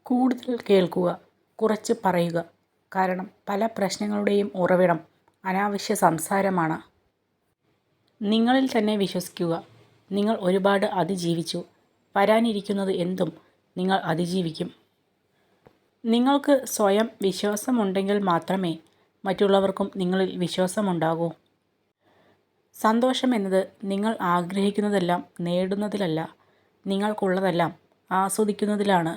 കൂടുതൽ കേൾക്കുക, കുറച്ച് പറയുക. കാരണം പല പ്രശ്നങ്ങളുടെയും ഉറവിടം അനാവശ്യ സംസാരമാണ്. നിങ്ങളിൽ തന്നെ വിശ്വസിക്കുക. നിങ്ങൾ ഒരുപാട് അതിജീവിച്ചു. വരാനിരിക്കുന്നത് എന്തും നിങ്ങൾ അതിജീവിക്കും. നിങ്ങൾക്ക് സ്വയം വിശ്വാസമുണ്ടെങ്കിൽ മാത്രമേ മറ്റുള്ളവർക്കും നിങ്ങളിൽ വിശ്വാസമുണ്ടാകൂ. സന്തോഷം എന്നത് നിങ്ങൾ ആഗ്രഹിക്കുന്നതെല്ലാം നേടുന്നതിലല്ല, നിങ്ങൾക്കുള്ളതെല്ലാം ആസ്വദിക്കുന്നതിലാണ്.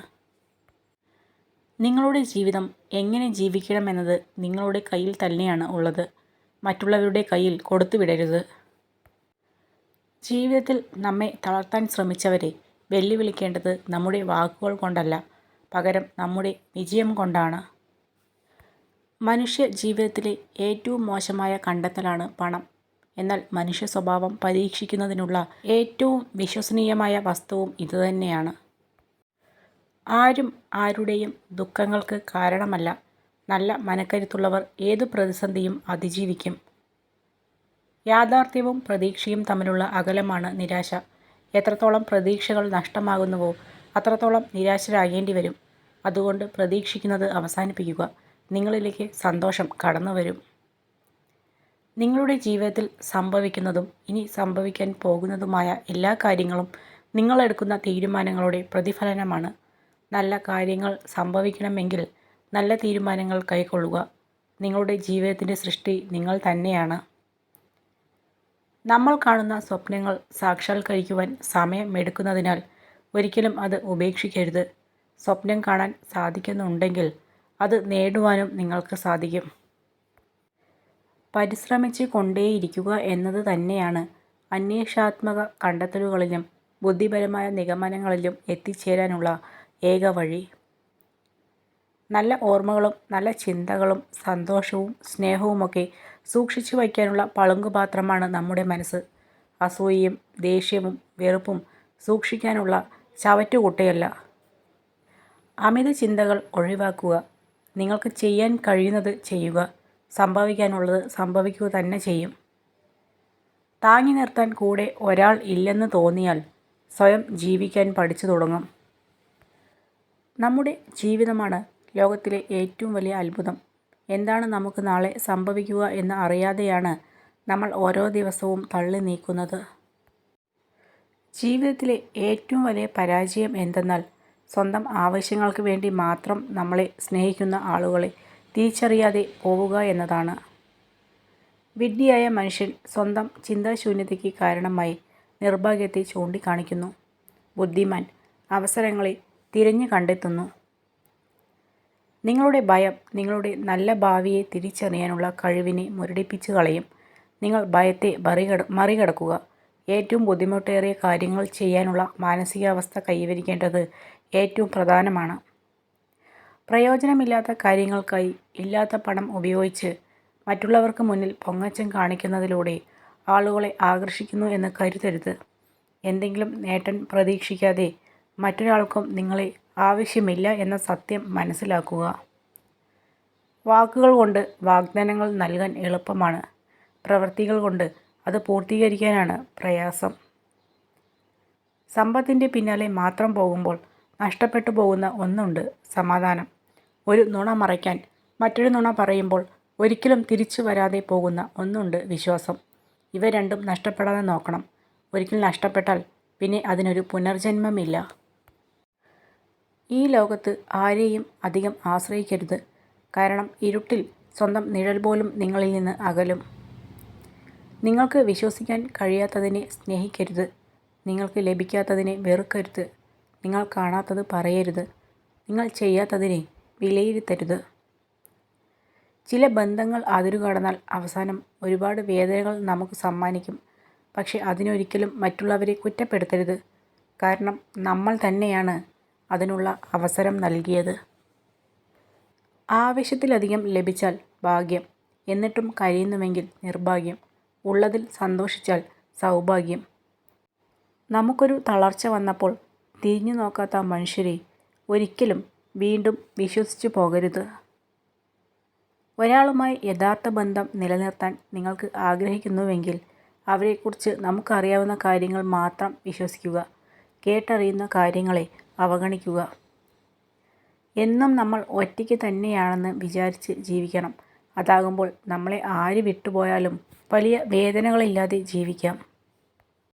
നിങ്ങളുടെ ജീവിതം എങ്ങനെ ജീവിക്കണമെന്നത് നിങ്ങളുടെ കയ്യിൽ തന്നെയാണ് ഉള്ളത്. മറ്റുള്ളവരുടെ കയ്യിൽ കൊടുത്തുവിടരുത്. ജീവിതത്തിൽ നമ്മെ തളർത്താൻ ശ്രമിച്ചവരെ വെല്ലുവിളിക്കേണ്ടത് നമ്മുടെ വാക്കുകൾ കൊണ്ടല്ല, പകരം നമ്മുടെ വിജയം കൊണ്ടാണ്. മനുഷ്യ ജീവിതത്തിലെ ഏറ്റവും മോശമായ കണ്ടെത്തലാണ് പണം. എന്നാൽ മനുഷ്യ സ്വഭാവം പരീക്ഷിക്കുന്നതിനുള്ള ഏറ്റവും വിശ്വസനീയമായ വസ്തുവും ഇതുതന്നെയാണ്. ആരും ആരുടെയും ദുഃഖങ്ങൾക്ക് കാരണമല്ല. നല്ല മനക്കരുത്തുള്ളവർ ഏതു പ്രതിസന്ധിയും അതിജീവിക്കും. യാഥാർത്ഥ്യവും പ്രതീക്ഷയും തമ്മിലുള്ള അകലമാണ് നിരാശ. എത്രത്തോളം പ്രതീക്ഷകൾ നഷ്ടമാകുന്നുവോ അത്രത്തോളം നിരാശരാകേണ്ടി വരും. അതുകൊണ്ട് പ്രതീക്ഷിക്കുന്നത് അവസാനിപ്പിക്കുക. നിങ്ങളിലേക്ക് സന്തോഷം കടന്നുവരും. നിങ്ങളുടെ ജീവിതത്തിൽ സംഭവിക്കുന്നതും ഇനി സംഭവിക്കാൻ പോകുന്നതുമായ എല്ലാ കാര്യങ്ങളും നിങ്ങളെടുക്കുന്ന തീരുമാനങ്ങളുടെ പ്രതിഫലനമാണ്. നല്ല കാര്യങ്ങൾ സംഭവിക്കണമെങ്കിൽ നല്ല തീരുമാനങ്ങൾ കൈക്കൊള്ളുക. നിങ്ങളുടെ ജീവിതത്തിൻ്റെ സൃഷ്ടി നിങ്ങൾ തന്നെയാണ്. നമ്മൾ കാണുന്ന സ്വപ്നങ്ങൾ സാക്ഷാത്കരിക്കുവാൻ സമയമെടുക്കുന്നതിനാൽ ഒരിക്കലും അത് ഉപേക്ഷിക്കരുത്. സ്വപ്നം കാണാൻ സാധിക്കുന്നുണ്ടെങ്കിൽ അത് നേടുവാനും നിങ്ങൾക്ക് സാധിക്കും. പരിശ്രമിച്ച് കൊണ്ടേയിരിക്കുക എന്നത് തന്നെയാണ് അന്വേഷണാത്മക കണ്ടെത്തലുകളിലും ബുദ്ധിപരമായ നിഗമനങ്ങളിലും എത്തിച്ചേരാനുള്ള ഏക വഴി. നല്ല ഓർമ്മകളും നല്ല ചിന്തകളും സന്തോഷവും സ്നേഹവുമൊക്കെ സൂക്ഷിച്ചു വയ്ക്കാനുള്ള പളുങ്കുപാത്രമാണ് നമ്മുടെ മനസ്സ്. അസൂയയും ദേഷ്യവും വെറുപ്പും സൂക്ഷിക്കാനുള്ള ചവറ്റുകുട്ടയല്ല. അമിത ചിന്തകൾ ഒഴിവാക്കുക. നിങ്ങൾക്ക് ചെയ്യാൻ കഴിയുന്നത് ചെയ്യുക. സംഭവിക്കാനുള്ളത് സംഭവിക്കുക തന്നെ ചെയ്യും. താങ്ങി നിർത്താൻ കൂടെ ഒരാൾ ഇല്ലെന്ന് തോന്നിയാൽ സ്വയം ജീവിക്കാൻ പഠിച്ചു തുടങ്ങും. നമ്മുടെ ജീവിതമാണ് ലോകത്തിലെ ഏറ്റവും വലിയ അത്ഭുതം. എന്താണ് നമുക്ക് നാളെ സംഭവിക്കുക എന്ന് അറിയാതെയാണ് നമ്മൾ ഓരോ ദിവസവും തള്ളി നീക്കുന്നത്. ജീവിതത്തിലെ ഏറ്റവും വലിയ പരാജയം എന്തെന്നാൽ സ്വന്തം ആവശ്യങ്ങൾക്ക് വേണ്ടി മാത്രം നമ്മളെ സ്നേഹിക്കുന്ന ആളുകളെ തിരിച്ചറിയാതെ പോവുക എന്നതാണ്. വിഡ്ഢിയായ മനുഷ്യൻ സ്വന്തം ചിന്താശൂന്യതയ്ക്ക് കാരണമായി നിർഭാഗ്യത്തെ ചൂണ്ടിക്കാണിക്കുന്നു. ബുദ്ധിമാൻ അവസരങ്ങളെ തിരഞ്ഞു കണ്ടെത്തുന്നു. നിങ്ങളുടെ ഭയം നിങ്ങളുടെ നല്ല ഭാവിയെ തിരിച്ചറിയാനുള്ള കഴിവിനെ മുരടിപ്പിച്ചു കളയും. നിങ്ങൾ ഭയത്തെ മറികടക്കുക. ഏറ്റവും ബുദ്ധിമുട്ടേറിയ കാര്യങ്ങൾ ചെയ്യാനുള്ള മാനസികാവസ്ഥ കൈവരിക്കേണ്ടത് ഏറ്റവും പ്രധാനമാണ്. പ്രയോജനമില്ലാത്ത കാര്യങ്ങൾക്കായി ഇല്ലാത്ത പണം ഉപയോഗിച്ച് മറ്റുള്ളവർക്ക് മുന്നിൽ പൊങ്ങച്ചം കാണിക്കുന്നതിലൂടെ ആളുകളെ ആകർഷിക്കുന്നു എന്ന് കരുതരുത്. എന്തെങ്കിലും നേട്ടം പ്രതീക്ഷിക്കാതെ മറ്റൊരാൾക്കും നിങ്ങളെ ആവശ്യമില്ല എന്ന സത്യം മനസ്സിലാക്കുക. വാക്കുകൾ കൊണ്ട് വാഗ്ദാനങ്ങൾ നൽകാൻ എളുപ്പമാണ്. പ്രവൃത്തികൾ കൊണ്ട് അത് പൂർത്തീകരിക്കാനാണ് പ്രയാസം. സമ്പത്തിൻ്റെ പിന്നാലെ മാത്രം പോകുമ്പോൾ നഷ്ടപ്പെട്ടു പോകുന്ന ഒന്നുണ്ട്, സമാധാനം. ഒരു നുണ മറയ്ക്കാൻ മറ്റൊരു നുണ പറയുമ്പോൾ ഒരിക്കലും തിരിച്ചു വരാതെ പോകുന്ന ഒന്നുണ്ട്, വിശ്വാസം. ഇവ രണ്ടും നഷ്ടപ്പെടാതെ നോക്കണം. ഒരിക്കൽ നഷ്ടപ്പെട്ടാൽ പിന്നെ അതിനൊരു പുനർജന്മമില്ല. ഈ ലോകത്ത് ആരെയും അധികം ആശ്രയിക്കരുത്. കാരണം ഇരുട്ടിൽ സ്വന്തം നിഴൽ പോലും നിങ്ങളിൽ നിന്ന് അകലും. നിങ്ങൾക്ക് വിശ്വസിക്കാൻ കഴിയാത്തതിനെ സ്നേഹിക്കരുത്. നിങ്ങൾക്ക് ലഭിക്കാത്തതിനെ വെറുക്കരുത്. നിങ്ങൾ കാണാത്തത് പറയരുത്. നിങ്ങൾ ചെയ്യാത്തതിനെ വിലയിരുത്തരുത്. ചില ബന്ധങ്ങൾ അതിരുകടന്നാൽ അവസാനം ഒരുപാട് വേദനകൾ നമുക്ക് സമ്മാനിക്കും. പക്ഷെ അതിനൊരിക്കലും മറ്റുള്ളവരെ കുറ്റപ്പെടുത്തരുത്. കാരണം നമ്മൾ തന്നെയാണ് അതിനുള്ള അവസരം നൽകിയത്. ആവശ്യത്തിലധികം ലഭിച്ചാൽ ഭാഗ്യം. എന്നിട്ടും കഴിയുന്നുവെങ്കിൽ നിർഭാഗ്യം. ഉള്ളതിൽ സന്തോഷിച്ചാൽ സൗഭാഗ്യം. നമുക്കൊരു തളർച്ച വന്നപ്പോൾ തിരിഞ്ഞു നോക്കാത്ത മനുഷ്യരെ ഒരിക്കലും വീണ്ടും വിശ്വസിച്ചു പോകരുത്. ഒരാളുമായി യഥാർത്ഥ ബന്ധം നിലനിർത്താൻ നിങ്ങൾക്ക് ആഗ്രഹിക്കുന്നുവെങ്കിൽ അവരെക്കുറിച്ച് നമുക്കറിയാവുന്ന കാര്യങ്ങൾ മാത്രം വിശ്വസിക്കുക. കേട്ടറിയുന്ന കാര്യങ്ങളെ അവഗണിക്കുക. എന്നും നമ്മൾ ഒറ്റയ്ക്ക് തന്നെയാണെന്ന് വിചാരിച്ച് ജീവിക്കണം. അതാകുമ്പോൾ നമ്മളെ ആര് വിട്ടുപോയാലും വലിയ വേദനകളില്ലാതെ ജീവിക്കാം.